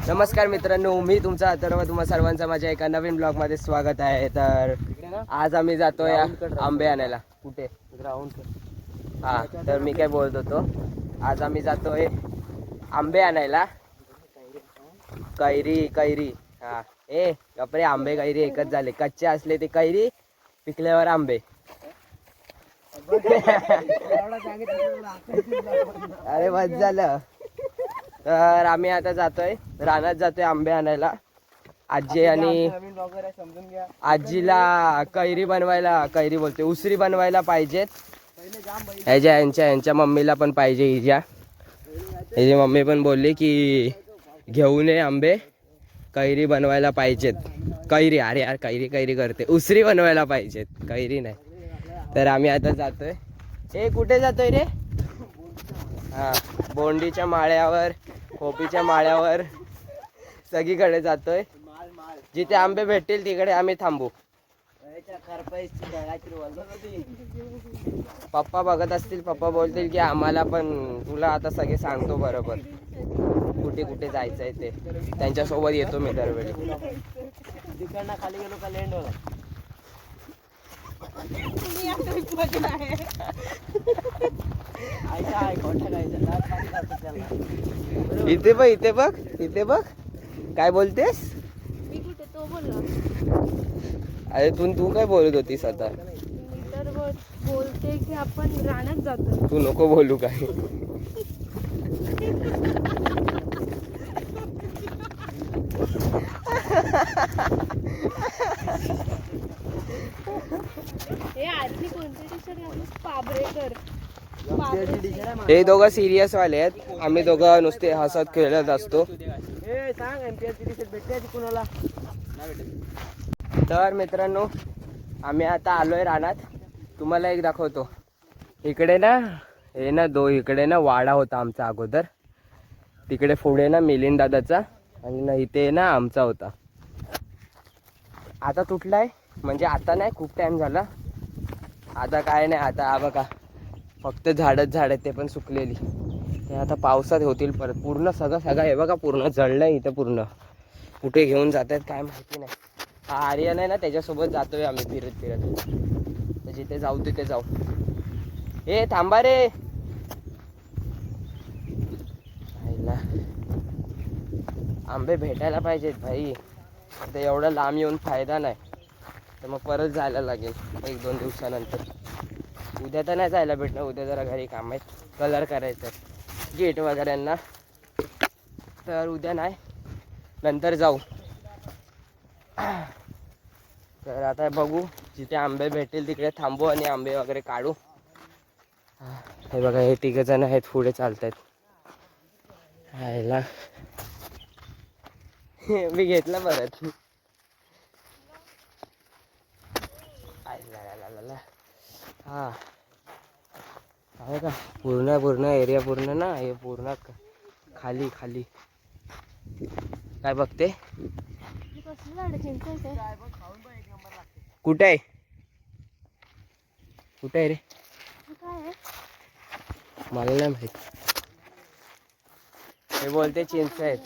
नमस्कार मित्रांनो, मी तुमचा अथर्व. तुम्हा सर्वांचं माझ्या एका नवीन ब्लॉग मध्ये स्वागत आहे. तर आज आम्ही जातोय आंबे आणायला. कुठे? ग्राउंड. हा, तर मी काय बोलत होतो, आज आम्ही जातोय आंबे आणायला. कैरी. हा, गप्रे, आंबे कैरी एकच झाले. कच्चे असले ते कैरी, पिकल्यावर आंबे. अरे बस झालं. तर आम्ही आता जातोय रानात, जातोय आंबे आणायला. आजी आणि आजीला कैरी बोलते, उसरी बनवायला पाहिजेत. यांच्या मम्मीला पण पाहिजे. हिची मम्मी पण बोलली की घेऊन ये आंबे, कैरी बनवायला पाहिजेत. कैरी, अरे यार, कैरी करते. उसरी बनवायला पाहिजेत, कैरी नाही. तर आम्ही आता जातोय. कुठे जातोय रे? हा, बोंडीच्या माळ्यावर, खोपीच्या माळ्यावर, सगळीकडे जातोय. जिथे आंबे भेटतील तिकडे आम्ही थांबू. पप्पा बघत असतील, पप्पा बोलतील की आम्हाला पण, तुला आता सगळे सांगतो बरोबर कुठे कुठे जायचंय ते. त्यांच्यासोबत येतो मी दरवेळी. खाली गेलो का लँड होला. इथे बघ काय बोलतेस. अरे तू काय बोलत होतीस आता? तर बोलते की आपण रानात जातो. तू नको बोलू काय. हे दोघं सिरियस वाले आहेत, आम्ही दोघं नुसते हसत खेळत असतो. तर मित्रांनो, आम्ही आता आलोय रानात. तुम्हाला एक दाखवतो. इकडे ना वाडा होता आमचा अगोदर. तिकडे पुढे ना मिलिंद दादाचा, आणि इथे ना आमचा होता. आता तुटलाय, म्हणजे आता नाही, खूप टाइम झाला. आता काय नाही, आता हा बघा फक्त झाडच ते पण सुकलेली. ते आता पावसात होतील परत. पूर्ण सगळं हे बघा, पूर्ण जळलंय इथं पूर्ण. कुठे घेऊन जात आहेत काय माहिती नाही. हा आर्यन आहे ना, त्याच्यासोबत जातोय आम्ही फिरत. तर जिथे जाऊ तिथे जाऊ. थांबा रे. आंबे भेटायला पाहिजेत भाई. आता एवढा लांब येऊन फायदा नाही, तर मग परत जायला लागेल 1-2 दिवसानंतर. उद्या तर नाही जायला भेटणार, उद्या जरा घरी काम आहेत, कलर करायचं आहे गेट वगैरेंना. तर उद्या नाही, नंतर जाऊ. तर आता बघू, जिथे आंबे भेटतील तिकडे थांबू आणि आंबे वगैरे काढू. हे बघा, हे 3 जण आहेत, पुढे चालत आहेत. मी घेतला परत. हा, आहे का पूर्ण एरिया पूर्ण ना, हे पूर्ण खाली काय बघते. कुठे आहे रे? मला नाही माहित. हे बोलते चिंच आहेत.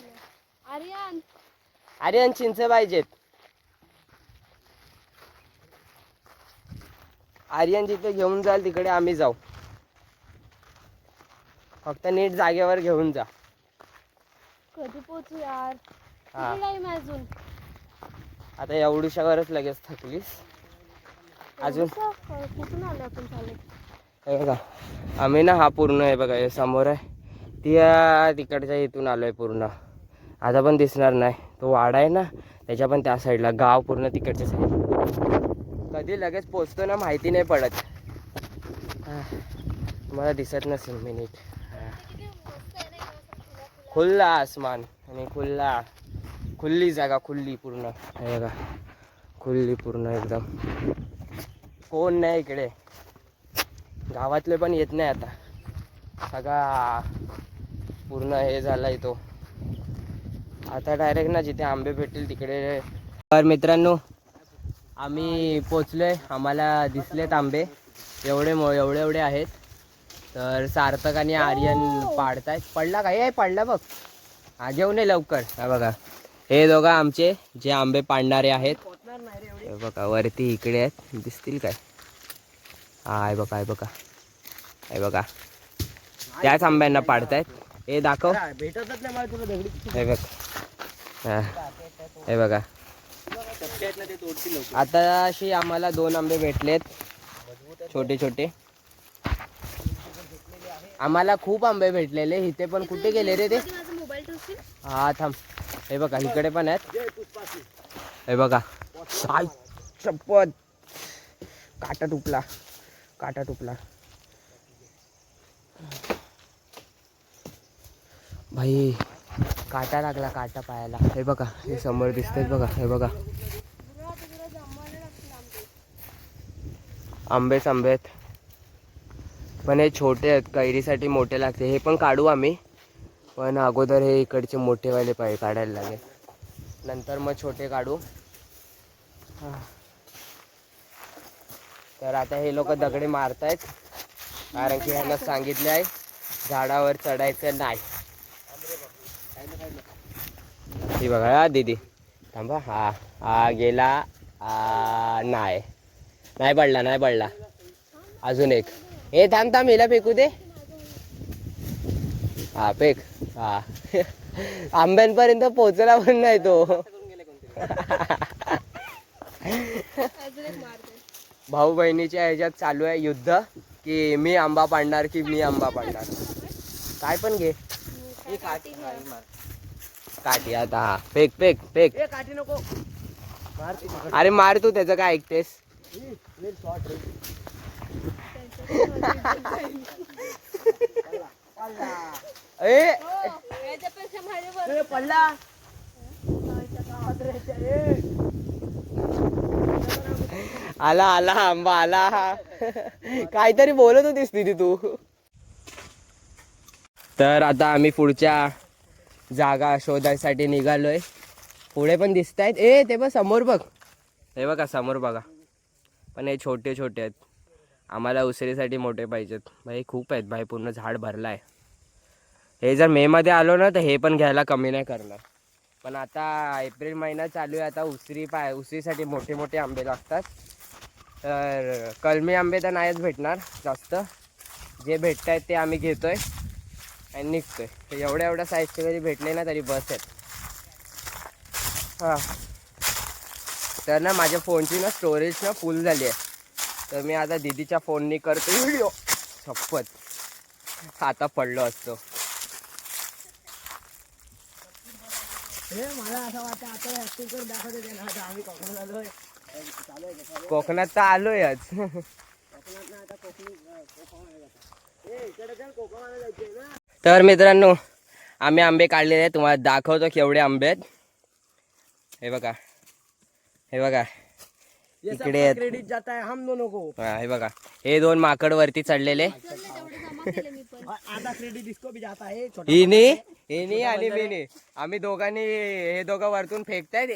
आर्यन चिंच पाहिजेत. आर्यन जिथे घेऊन जाल तिकडे आम्ही जाऊ. फक्त नीट जागेवर घेऊन जा. कधी पोहोचू यार? अजून आता एवढ्याशावरच लगेच थकलीस अजून. कुठून आलो आपण? हे बघा, आम्ही ना, हा पूर्ण आहे बघा, हे समोर आहे. तिकडच्या इथून आलोय पूर्ण. आता पण दिसणार नाही, तो वाडा आहे ना त्याच्या पण त्या साईडला. गाव पूर्ण तिकडच्या साईड. कधी लगेच पोचतो ना माहिती नाही पडत. मला दिसत नसेल मिनिट. खुल्ला आसमान आणि खुल्ली जागा, खुल्ली पूर्ण. हे बघा, खुल्ली पूर्ण एकदम. कोण नाही इकडे, गावातले पण येत नाही आता. सगळा पूर्ण हे झालाय तो. आता डायरेक्ट ना, जिथे आंबे भेटतील तिकडे. तर मित्रांनो, आम्ही पोचलोय. आम्हाला दिसलेत आंबे, एवढे आहेत. तर सार्थक आणि आर्यन पाडतायत. पडला काय? पडला बघ. हा घेऊन ये लवकर. हा बघा हे दोघं आमचे जे आंबे पाडणारे आहेत. हे बघा वरती इकडे आहेत, दिसतील काय? हा हे बघा, हे बघा, हे बघा त्याच आंब्यांना पाडतायत. हे दाखव. भेटतच नाही मला तुला दगडी. हे बघ, हा हे बघा. आता अशी आम्हाला 2 आंबे भेटलेत छोटे छोटे. आम्हाला खूप आंबे भेटलेले. इथे पण कुठे गेले रे ते? हा थांब. हे बघा इकडे पण आहेत. हे बघा साय चप्पत. काटा तुटला, काटा तुटला भाई. काटा लागला, काटा पायाला. हे बघा हे समोर दिसतंय बघा. हे बघा आंबेच आंबे आहेत, पण हे छोटे आहेत. कैरीसाठी मोठे लागते. हे पण काढू आम्ही, पण अगोदर हे इकडचे मोठेवाले पाहिजे काढायला लागेल. नंतर मग छोटे काढू. तर आता हे लोक दगडे मारतायत, कारण की ह्यांना सांगितले आहे झाडावर चढायचं नाही. ही बघा हा दीदी थांबा. हा हा गेला. नाही नाही पडला, नाही पडला. अजून एक. हे थांब थांब, हिला फेकू दे. हा फेक. हा आंब्यांपर्यंत पोहोचला पण नाही तो. भाऊ बहिणीच्या ह्याच्यात चालू आहे युद्ध, की मी आंबा पाडणार की मी आंबा पाडणार. काय पण घे. काठी आता. हा फेक फेक फेक. काठी नको. अरे मार तू, त्याचं काय ऐकतेस? पडला. आला आला आंबा आला. काहीतरी बोलत होतीस दीदी तू. तर आता आम्ही पुढच्या जागा शोधायसाठी निघालोय. पुढे पण दिसत आहेत. ते बघ समोर बघ. हे बघा समोर बघा. पण हे छोटे छोटे आहेत. आम्हाला उसिरीसाठी मोठे पाहिजेत भाई. खूप आहेत भाई, पूर्ण झाड भरला आहे. हे जर मे मध्ये आलो ना तर हे पण घ्यायला कमी नाही करणार. पण आता एप्रिल महिना चालू आहे. आता उसिरीसाठी मोठे मोठे आंबे लागतात. तर कलमी आंबे तर नाहीच भेटणार जास्त. जे भेटत आहेत ते आम्ही घेतोय आणि निघतोय. तर एवढ्या एवढ्या साईजचे जरी भेटले ना तरी बस आहेत. हां तर ना माझ्या फोनची ना स्टोरेज ना फुल झाली आहे. तर मी आता दीदीच्या फोननी करतो व्हिडिओ. शपथ आता पडलो असतो. मला असं वाटतं आता ऍक्टिंग करून दाखवते ते ना. आता आम्ही कोकणात आलोय. कोकणात तर आलोयच. तर मित्रांनो आम्ही आंबे काढलेले आहेत. तुम्हाला दाखवतो केवढे आंबे आहेत. हे बघा, हे बघा इकडे आहेत. क्रेडिट जाता है हम दोनों को. हे बघा हे 2 माकड वरती चढलेले. आधा क्रेडिट इसको भी जाता है. हिनी आणि मीनी. आम्ही दोघांनी हे दोघं वरतून फेकतायत.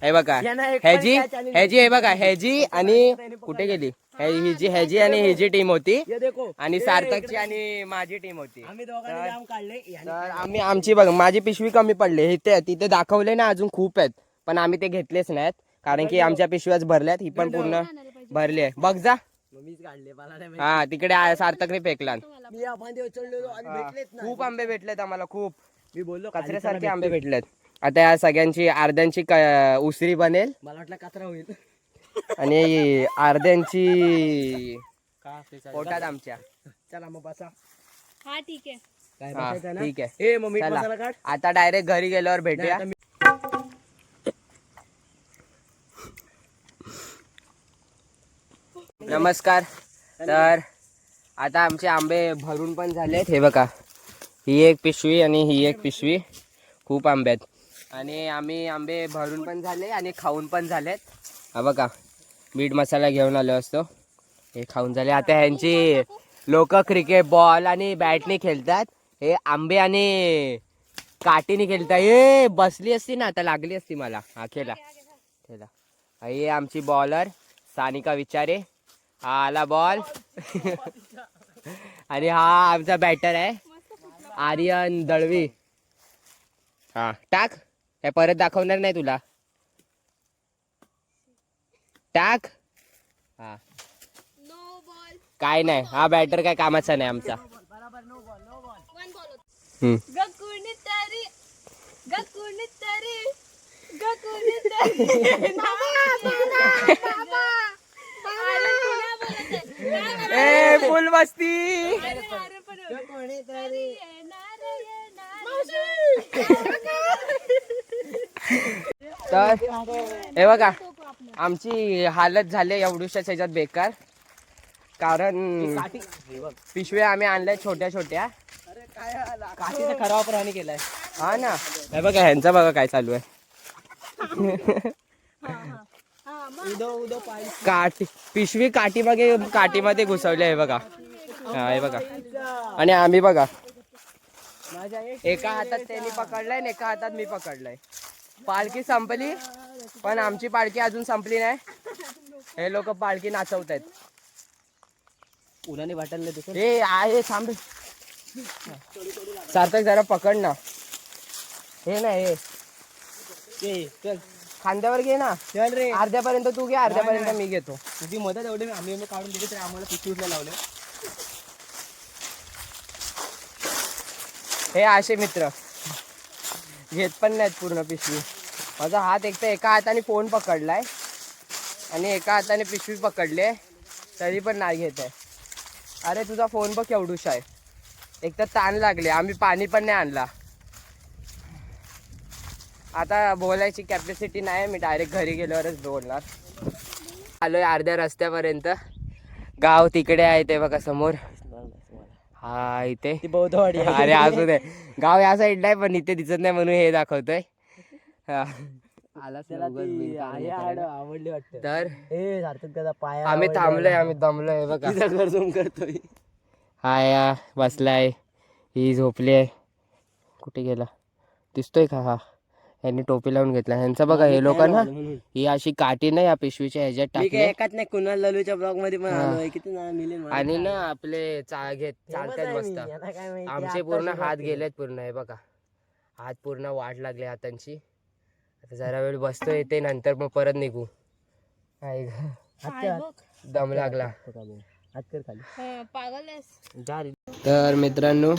हे बघा ह्याची हे बघा ह्याची आणि कुठे गेली ह्याची आणि हिची टीम होती. आणि सार्थकची आणि माझी टीम होती. आम्ही दोघांनी जाम काढले. तर आम्ही आमची बघ माझी पिशवी कमी पडली. तिथे दाखवले ना अजून खूप आहेत, पण आम्ही ते घेतलेच नाहीत कारण की आमच्या पिशव्याच भरल्यात. ही पण पूर्ण भरली आहे बघ जा. हा तिकडे सार्थकने फेकला. खूप आंबे भेटलेत आम्हाला. खूप मी बोललो कचऱ्यासारखे आंबे भेटलेत. आता या सगळ्यांची अर्ध्यांची उसरी बनेल. मला वाटलं कचरा होईल. आणि अर्ध्यांची पोटात आमच्या. चला मग बसा. हा ठीक आहे. काय हा, बसायचं ना. ठीक आहे. ए मग मीठ चला. मसाला काढ. आता डायरेक्ट घरी गेल्यावर भेटूया. नमस्कार. तर आता आमचे आंबे भरून पण झालेत. हे बघा ही एक पिशवी आणि ही एक पिशवी. खूप आंबे आहेत आणि आम्ही आंबे भरून पण झाले आणि खाऊन पण झालेत. हा बघा मीठ मसाला घेऊन आलो असतो. हे खाऊन झाले. आता ह्यांची लोक क्रिकेट बॉल आणि बॅटने खेळतात. हे आंबे आणि काठीने खेळतात. हे बसली असती ना आता लागली असती मला. हा खेळा खेळा. ही आमची बॉलर सानिका विचारे. हा आला बॉल. आणि हा आमचा बॅटर आहे आर्यन दळवी. हा टाक, काय परत दाखवणार नाही तुला. टाक. हा नो बॉल. काय नाही, हा बॅटर काय कामाचा नाही आमचा. बराबर no ball no ball. One ball. Hmm. गकुणीतरी गकुणीतरी गकुणीतरी बाबा अरे तुला बोलत आहे. ए फुल मस्ती. अरे पण कोणीतरी येणार तर हे बघा आमची हालत झाली एवढ्याशा ह्याच्यात बेकार, कारण पिशव्या आम्ही आणल्या छोट्या छोट्या. काशीचा खरा वापर आम्ही केलाय. हा ना, हे बघा ह्यांचा बघा काय चालू आहे. उदो पाय काठी पिशवी काठीमध्ये घुसवली आहे बघा. हा हे बघा, आणि आम्ही बघा एका हातात त्यांनी पकडलाय आणि एका हातात मी पकडलाय. पालखी संपली पण आमची पालखी अजून संपली नाही. हे लोक पालखी नाचवत आहेत. उन्हाने वाटलं तसं. हे आहे थांब, सार्थक जरा पकड ना. हे नाही हे चल खांद्यावर घे ना. चल रे. अर्ध्यापर्यंत तू घे, अर्ध्यापर्यंत मी घेतो. तुझी मदत एवढी आम्ही काढून दिली तर आम्हाला पिशवीला लावलं. हे असे मित्र घेत पण नाहीत पूर्ण पिशवी. माझा हात एक तर एका हाताने फोन पकडलाय आणि एका हाताने पिशवी पकडले तरी पण नाही घेत आहे. अरे तुझा फोन बघ केवढूशा आहे. एक तर ताण लागले, आम्ही पाणी पण नाही आणला. आता बोलायची कॅपॅसिटी नाही, मी डायरेक्ट घरी गेल्यावरच बोलणार. आलोय अर्ध्या रस्त्यापर्यंत. गाव तिकडे आहे ते बघा समोर. हा इथे ती बौद्धवाडी आहे. अरे असू दे, गाव या साईडला आहे पण इथे दिसत नाही म्हणून हे दाखवतोय. हा. आला त्याला ती आवडली वाटतं. तर ए सार्थक त्याचा पाया आम्ही थांबलोय, आम्ही दमलोय बघा. गरजून करतोय. हा या बसलाय, ही झोपली आहे. कुठे गेला दिसतोय का? हा यांनी टोपी लावून घेतला. ह्यांचा बघा हे लोक ना, ही अशी काठी ना या पिशवीच्या ह्याच्यात टाकली एकाच नाही कुणाल ललूच्या ब्लॉग मध्ये पण आलोय. किती नाव मिळेल आणि ना आपले चालतात मस्त. आमचे पूर्ण हात गेलेत पूर्ण. हे बघा हात पूर्ण वाट लागले हातांची. आता जरा वेळ बसतो येते, नंतर मग परत निघू. दम लागला. पागल आहेस. तर मित्रांनो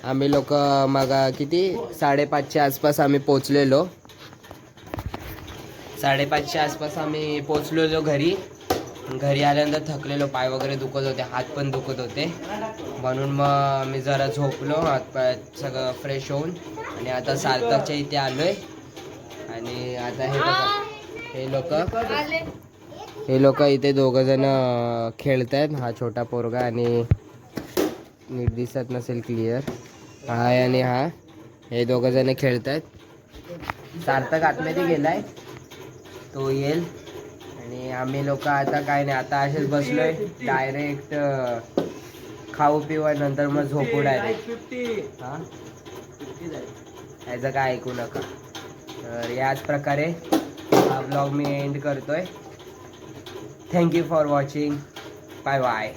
आम्ही लोक मग किती 5:30च्या आसपास आम्ही पोचलेलो. 5:30च्या आसपास आम्ही पोचलेलो घरी. घरी आल्यानंतर थकलेलो, पाय वगैरे दुखत होते, हात पण दुखत होते, म्हणून मग मी जरा झोपलो. हातपाय सगळं फ्रेश होऊन आणि आता सार्थकच्या इथे आलोय. आणि आता हे लोक इथे दोघं जण खेळत आहेत. हा छोटा पोरगा आणि नीट दिसत नसेल क्लिअर, हा आणि हा, हे दोघं जण खेळत आहेत. सार्थक आतमध्ये गेलाय, तो येईल. आणि आम्ही लोक आता काय नाही, आता असेच बसलोय. डायरेक्ट खाऊ पिऊ नंतर मग झोपू डायरेक्ट. हा याचं काय ऐकू नका. तर याच प्रकारे हा ब्लॉग मी एंड करतोय. Thank you for watching. Bye bye.